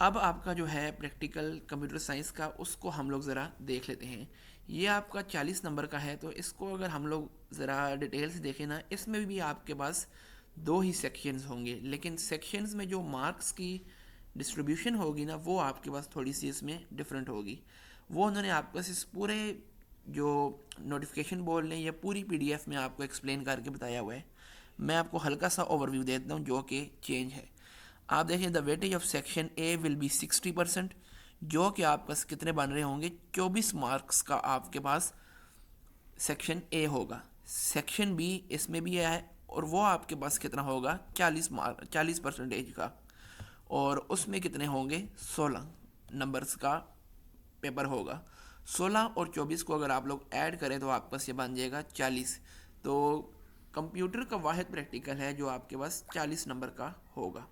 اب آپ کا جو ہے پریکٹیکل کمپیوٹر سائنس کا، اس کو ہم لوگ ذرا دیکھ لیتے ہیں. یہ آپ کا 40 نمبر کا ہے، تو اس کو اگر ہم لوگ ذرا ڈیٹیل سے دیکھیں نا، اس میں بھی آپ کے پاس دو ہی سیکشنز ہوں گے، لیکن سیکشنز میں جو مارکس کی ڈسٹریبیوشن ہوگی نا، وہ آپ کے پاس تھوڑی سی اس میں ڈفرینٹ ہوگی. وہ انہوں نے آپ کو اس پورے جو نوٹیفیکیشن بورڈ نے یا پوری پی ڈی ایف میں آپ کو ایکسپلین کر کے بتایا ہوا ہے. میں آپ کو ہلکا سا اوور ویو دیتا ہوں جو کہ چینج ہے. آپ دیکھیں the weightage of section A will be 60%، جو کہ آپ کا کتنے بن رہے ہوں گے، 24 مارکس کا آپ کے پاس سیکشن اے ہوگا. سیکشن بی اس میں بھی ہے، اور وہ آپ کے پاس کتنا ہوگا، 40% کا، اور اس میں کتنے ہوں گے، 16 نمبرس کا پیپر ہوگا. 16 اور 24 کو اگر آپ لوگ ایڈ کریں تو آپ کے پاس یہ بن جائے گا 40. تو کمپیوٹر کا واحد پریکٹیکل ہے جو آپ کے پاس 40 نمبر کا ہوگا.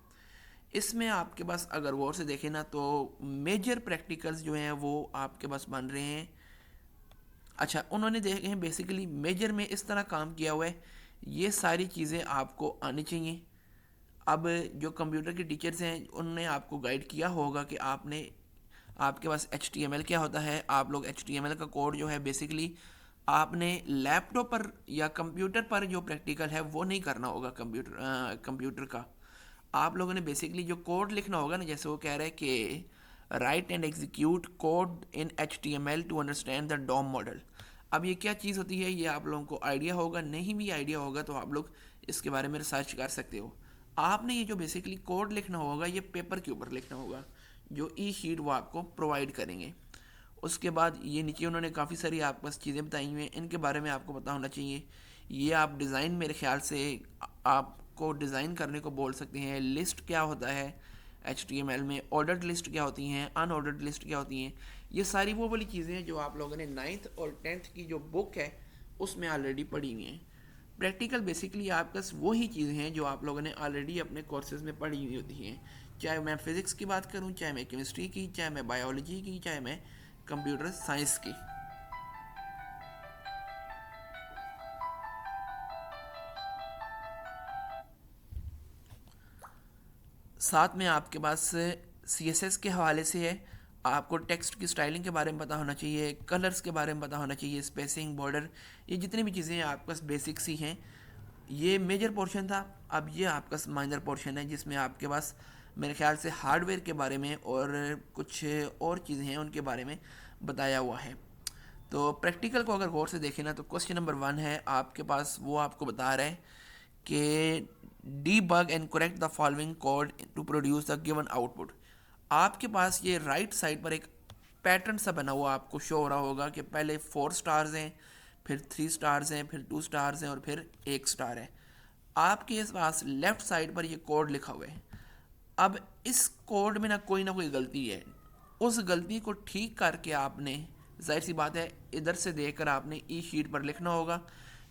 اس میں آپ کے پاس اگر غور سے دیکھیں نا، تو میجر پریکٹیکلز جو ہیں وہ آپ کے پاس بن رہے ہیں. اچھا، انہوں نے دیکھے ہیں بیسیکلی میجر میں اس طرح کام کیا ہوا ہے، یہ ساری چیزیں آپ کو آنی چاہیے. اب جو کمپیوٹر کے ٹیچرز ہیں انہوں نے آپ کو گائیڈ کیا ہوگا کہ آپ کے پاس HTML کیا ہوتا ہے. آپ لوگ HTML کا کوڈ جو ہے بیسیکلی آپ نے لیپ ٹاپ پر یا کمپیوٹر پر جو پریکٹیکل ہے وہ نہیں کرنا ہوگا. کمپیوٹر کا آپ لوگوں نے بیسیکلی جو کوڈ لکھنا ہوگا نا، جیسے وہ کہہ رہے ہیں کہ write and execute code in HTML to understand the DOM model. اب یہ کیا چیز ہوتی ہے، یہ آپ لوگوں کو آئیڈیا ہوگا. نہیں بھی آئیڈیا ہوگا تو آپ لوگ اس کے بارے میں ریسرچ کر سکتے ہو. آپ نے یہ جو بیسیکلی کوڈ لکھنا ہوگا، یہ پیپر کے اوپر لکھنا ہوگا، جو ای شیٹ وہ آپ کو پرووائڈ کریں گے. اس کے بعد یہ نیچے انہوں نے کافی ساری آپ پاس چیزیں بتائی ہوئی ہیں، ان کے بارے میں آپ کو پتہ ہونا چاہیے. یہ آپ ڈیزائن میرے خیال سے آپ کو ڈیزائن کرنے کو بول سکتے ہیں. لسٹ کیا ہوتا ہے HTML میں، آرڈرڈ لسٹ کیا ہوتی ہیں، ان آرڈرڈ لسٹ کیا ہوتی ہیں. یہ ساری وہ والی چیزیں ہیں جو آپ لوگوں نے 9th اور 10th کی جو بک ہے اس میں آلریڈی پڑھی ہوئی ہیں. پریکٹیکل بیسیکلی آپ پاس وہی چیزیں ہیں جو آپ لوگوں نے آلریڈی اپنے کورسز میں پڑھی ہوئی ہوتی ہیں. چاہے میں فزکس کی بات کروں، چاہے میں کیمسٹری کی، چاہے میں بایولوجی کی، چاہے میں کمپیوٹر سائنس کی. ساتھ میں آپ کے پاس CSS کے حوالے سے ہے. آپ کو ٹیکسٹ کی سٹائلنگ کے بارے میں پتہ ہونا چاہیے، کلرز کے بارے میں پتہ ہونا چاہیے، اسپیسنگ، بارڈر، یہ جتنی بھی چیزیں ہیں آپ کے پاس بیسکس ہی ہیں. یہ میجر پورشن تھا. اب یہ آپ کا مائنر پورشن ہے جس میں آپ کے پاس میرے خیال سے ہارڈ ویئر کے بارے میں اور کچھ اور چیزیں ہیں ان کے بارے میں بتایا ہوا ہے. تو پریکٹیکل کو اگر غور سے دیکھیں نا، تو کوسچن نمبر 1 ہے آپ کے پاس، وہ آپ کو بتا رہا ہے کہ debug and correct the following code to produce the given output. آپ کے پاس یہ رائٹ سائڈ پر ایک پیٹرن سا بنا ہوا آپ کو شو ہو رہا ہوگا کہ پہلے 4 سٹارز ہیں، پھر 3 سٹارز ہیں، پھر 2 سٹارز ہیں، اور پھر 1 سٹار ہے. آپ کے پاس لیفٹ سائڈ پر یہ کوڈ لکھا ہوا ہے. اب اس کوڈ میں نہ کوئی غلطی ہے. اس غلطی کو ٹھیک کر کے آپ نے، ظاہر سی بات ہے، ادھر سے دیکھ کر آپ نے ای شیٹ پر لکھنا ہوگا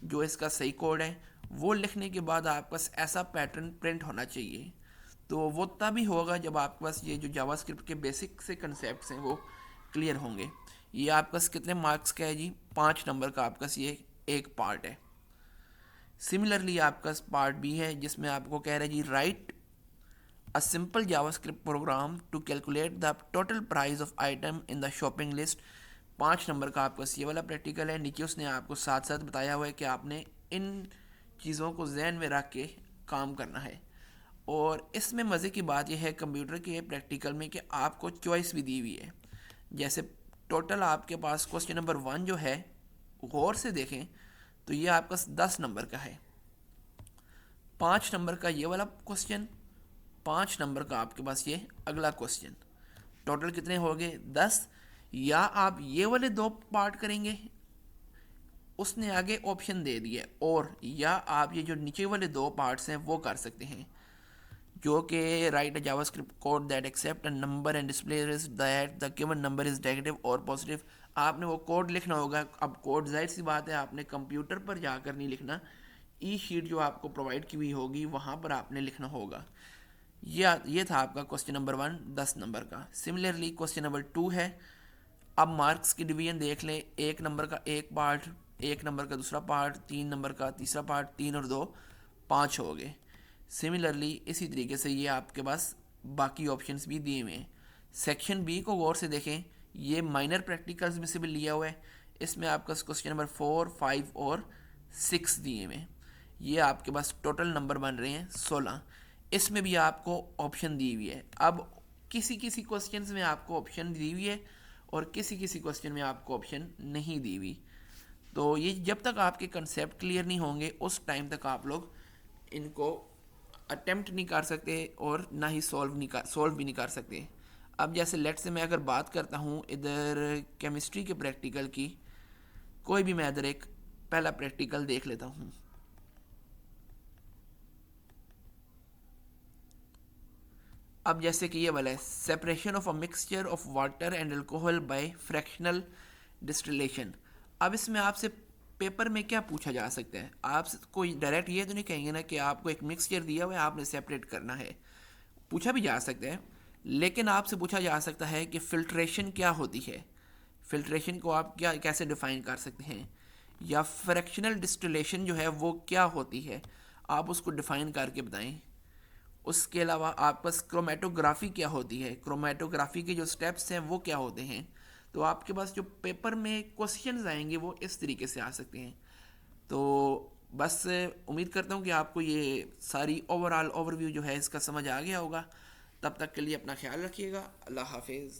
جو اس کا صحیح کوڈ ہے. وہ لکھنے کے بعد آپ کے پاس ایسا پیٹرن پرنٹ ہونا چاہیے. تو وہ تبھی ہوگا جب آپ کے پاس یہ جو جاوا اسکرپٹ کے بیسک سے کنسیپٹس ہیں وہ کلیئر ہوں گے. یہ آپ کے پاس کتنے مارکس کا ہے جی، 5 نمبر کا آپ کا یہ ایک پارٹ ہے. سملرلی آپ کا پارٹ بھی ہے جس میں آپ کو کہہ رہا ہے جی right a simple JavaScript program to calculate the total price of item in the shopping list. 5 number کا آپ کا یہ والا پریکٹیکل ہے. نیچے اس نے آپ کو ساتھ ساتھ بتایا ہوا ہے کہ آپ نے ان چیزوں کو ذہن میں رکھ کے کام کرنا ہے. اور اس میں مزے کی بات یہ ہے کمپیوٹر کے پریکٹیکل میں کہ آپ کو چوائس بھی دی ہوئی ہے. جیسے ٹوٹل آپ کے پاس کوسچن نمبر 1 جو ہے، غور سے دیکھیں تو یہ آپ کا 10 نمبر کا ہے. 5 نمبر کا یہ والا کوسچن، 5 نمبر کا آپ کے پاس یہ اگلا کوسچن. ٹوٹل کتنے ہو گئے، 10. یا آپ یہ والے 2 پارٹ کریں گے، اس نے آگے آپشن دے دیا، اور یا آپ یہ جو نیچے والے 2 پارٹس ہیں وہ کر سکتے ہیں، جو کہ write a JavaScript code that accept a number and display that the given number is negative اور پازیٹیو. آپ نے وہ کوڈ لکھنا ہوگا. اب کوڈ ظاہر سی بات ہے آپ نے کمپیوٹر پر جا کر نہیں لکھنا، ای شیٹ جو آپ کو پرووائڈ کی ہوئی ہوگی وہاں پر آپ نے لکھنا ہوگا. یہ تھا آپ کا کوسچن نمبر 1 10 نمبر کا. سملرلی کوسچن نمبر 2 ہے. اب مارکس کی ڈویژن دیکھ لیں. 1 نمبر کا ایک پارٹ، 1 نمبر کا دوسرا پارٹ، 3 نمبر کا تیسرا پارٹ، 3 اور 2 5 ہو گئے. سملرلی اسی طریقے سے یہ آپ کے پاس باقی آپشنس بھی دیے ہوئے ہیں. سیکشن بی کو غور سے دیکھیں، یہ مائنر پریکٹیکلز میں سے بھی لیا ہوا ہے. اس میں آپ کا کوشچن نمبر 4، 5 اور 6 دیے ہوئے ہیں. یہ آپ کے پاس ٹوٹل نمبر بن رہے ہیں 16. اس میں بھی آپ کو آپشن دی ہوئی ہے. اب کسی کسی کوشچنز میں آپ کو آپشن دی ہوئی ہے اور کسی کسی کوشچن میں آپ کو آپشن نہیں دی ہوئی. تو یہ جب تک آپ کے کنسیپٹ کلیئر نہیں ہوں گے اس ٹائم تک آپ لوگ ان کو اٹیمپٹ نہیں کر سکتے اور نہ ہی سولو بھی نہیں کر سکتے. اب جیسے لیٹ سے میں اگر بات کرتا ہوں ادھر کیمسٹری کے پریکٹیکل کی، کوئی بھی میں ادھر ایک پہلا پریکٹیکل دیکھ لیتا ہوں. اب جیسے کہ یہ والا ہے، separation of a mixture of water and alcohol by fractional distillation. اب اس میں آپ سے پیپر میں کیا پوچھا جا سکتا ہے؟ آپ کوئی ڈائریکٹ یہ تو نہیں کہیں گے نا کہ آپ کو ایک مکسچر دیا ہوا ہے آپ نے سیپریٹ کرنا ہے. پوچھا بھی جا سکتا ہے، لیکن آپ سے پوچھا جا سکتا ہے کہ فلٹریشن کیا ہوتی ہے. فلٹریشن کو آپ کیسے ڈیفائن کر سکتے ہیں، یا فریکشنل ڈسٹلیشن جو ہے وہ کیا ہوتی ہے، آپ اس کو ڈیفائن کر کے بتائیں. اس کے علاوہ آپ پاس کرومیٹوگرافی کیا ہوتی ہے، کرومیٹوگرافی کے جو سٹیپس ہیں وہ کیا ہوتے ہیں. تو آپ کے پاس جو پیپر میں کوسچنز آئیں گے وہ اس طریقے سے آ سکتے ہیں. تو بس امید کرتا ہوں کہ آپ کو یہ ساری اوور ویو جو ہے اس کا سمجھ آ گیا ہوگا. تب تک کے لیے اپنا خیال رکھیے گا. اللہ حافظ.